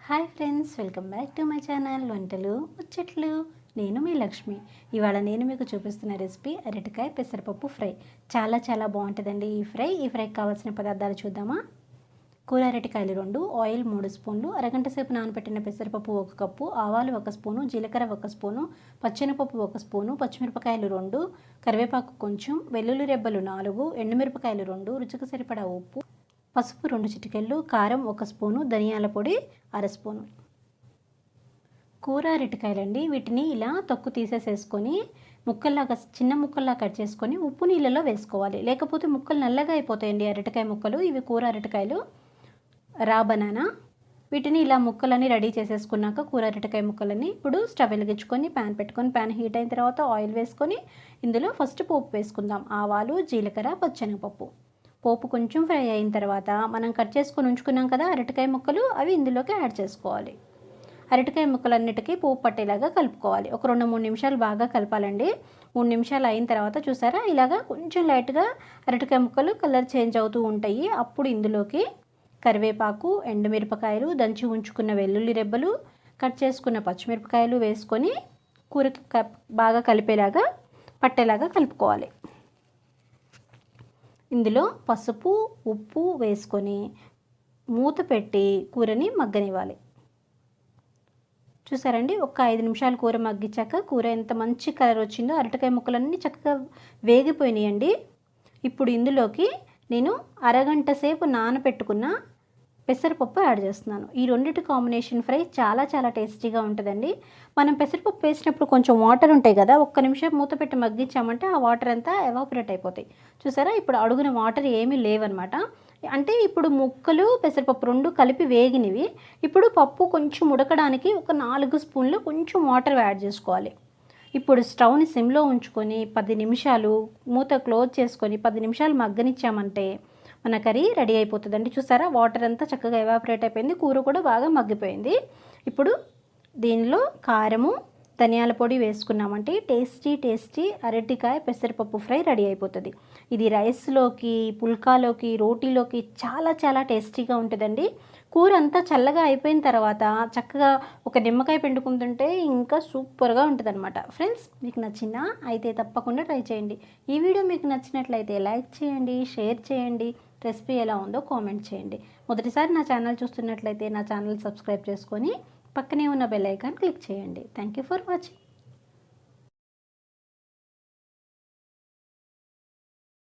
Hi friends, welcome back to my channel వంటలు ముచ్చట్లు. నేను మీ లక్ష్మి. ఇవాళ నేను మీకు చూపిస్తున్న రెసిపీ అరటికాయ పెసరపప్పు ఫ్రై. చాలా బాగుంటుందండి ఈ ఫ్రైకి కావాల్సిన పదార్థాలు చూద్దామా. కూర అరటికాయలు 2, ఆయిల్ 3 స్పూన్లు, అరగంట సేపు నానబెట్టిన పెసరపప్పు 1 కప్పు, ఆవాలు 1 స్పూను, జీలకర్ర 1 స్పూను, పచ్చెనపప్పు 1 స్పూను, పచ్చిమిరపకాయలు 2, కరివేపాకు కొంచెం, వెల్లుల్లి రెబ్బలు 4, ఎండుమిరపకాయలు 2, రుచికి సరిపడా ఉప్పు, పసుపు 2 చిటికెళ్ళు, కారం 1 స్పూను, ధనియాల పొడి 1/2 స్పూను. కూర అరటికాయలండి. వీటిని ఇలా తొక్కు తీసేసుకొని ముక్కల్లాగా చిన్న ముక్కల్లా కట్ చేసుకొని ఉప్పు నీళ్ళలో వేసుకోవాలి. లేకపోతే ముక్కలు నల్లగా అయిపోతాయండి అరటికాయ ముక్కలు. ఇవి కూర అరటికాయలు రా బనానా. వీటిని ఇలా ముక్కలని రెడీ చేసేసుకున్నాక కూర అరటికాయ ముక్కలని ఇప్పుడు స్టవ్ వెలిగించుకొని ప్యాన్ పెట్టుకొని ప్యాన్ హీట్ అయిన తర్వాత ఆయిల్ వేసుకొని ఇందులో ఫస్ట్ పోపు వేసుకుందాం. ఆవాలు, జీలకర్ర, పచ్చెనగపప్పు. పోపు కొంచెం ఫ్రై అయిన తర్వాత మనం కట్ చేసుకొని ఉంచుకున్నాం కదా అరటికాయ ముక్కలు, అవి ఇందులోకి యాడ్ చేసుకోవాలి. అరటికాయ ముక్కలన్నిటికీ పోపు పట్టేలాగా కలుపుకోవాలి. ఒక 2-3 నిమిషాలు బాగా కలపాలండి. 3 నిమిషాలు అయిన తర్వాత చూసారా ఇలాగా కొంచెం లైట్గా అరటికాయ ముక్కలు కలర్ చేంజ్ అవుతూ ఉంటాయి. అప్పుడు ఇందులోకి కరివేపాకు, ఎండుమిరపకాయలు, దంచి ఉంచుకున్న వెల్లుల్లి రెబ్బలు, కట్ చేసుకున్న పచ్చిమిరపకాయలు వేసుకొని కూరకి బాగా కలిపేలాగా పట్టేలాగా కలుపుకోవాలి. ఇందులో పసుపు, ఉప్పు వేసుకొని మూత పెట్టి కూరని మగ్గనివ్వాలి. చూసారండి, ఒక 5 నిమిషాలు కూర మగ్గించాక కూర ఎంత మంచి కలర్ వచ్చిందో, అరటికాయ ముక్కలన్నీ చక్కగా వేగిపోయినాయండి. ఇప్పుడు ఇందులోకి నేను అరగంట సేపు నానబెట్టుకున్న పెసరపప్పు యాడ్ చేస్తున్నాను. ఈ రెండింటి కాంబినేషన్ ఫ్రై చాలా టేస్టీగా ఉంటుందండి. మనం పెసరపప్పు వేసినప్పుడు కొంచెం వాటర్ ఉంటాయి కదా, 1 నిమిషం మూత పెట్టి మగ్గించామంటే ఆ వాటర్ అంతా ఎవాపరేట్ అయిపోతాయి. చూసారా, ఇప్పుడు అడుగున వాటర్ ఏమీ లేవన్నమాట. అంటే ఇప్పుడు ముక్కలు పెసరపప్పు 2 కలిపి వేగినవి. ఇప్పుడు పప్పు కొంచెం ఉడకడానికి ఒక 4 స్పూన్లు కొంచెం వాటర్ యాడ్ చేసుకోవాలి. ఇప్పుడు స్టవ్ని సిమ్లో ఉంచుకొని 10 నిమిషాలు మూత క్లోజ్ చేసుకొని 10 నిమిషాలు మగ్గనిచ్చామంటే మన కర్రీ రెడీ అయిపోతుందండి. చూసారా, వాటర్ అంతా చక్కగా ఎవాపరేట్ అయిపోయింది, కూర కూడా బాగా మగ్గిపోయింది. ఇప్పుడు దీనిలో కారము, ధనియాల పొడి వేసుకున్నామంటే టేస్టీ అరటికాయ పెసరపప్పు ఫ్రై రెడీ అయిపోతుంది. ఇది రైస్లోకి, పుల్కాలోకి, రోటీలోకి చాలా టేస్టీగా ఉంటుందండి. కూర అంతా చల్లగా అయిపోయిన తర్వాత చక్కగా ఒక నిమ్మకాయ పిండుకుంటుంటే ఇంకా సూపర్గా ఉంటుంది అనమాట. ఫ్రెండ్స్, మీకు నచ్చిందా? అయితే తప్పకుండా ట్రై చేయండి. ఈ వీడియో మీకు నచ్చినట్లయితే లైక్ చేయండి, షేర్ చేయండి, రెసిపీ ఎలా ఉందో కామెంట్ చేయండి. మొదటిసారి నా ఛానల్ చూస్తున్నట్లయితే నా ఛానల్ సబ్స్క్రైబ్ చేసుకొని పక్కనే ఉన్న బెల్ ఐకాన్ క్లిక్ చేయండి. Thank you for watching.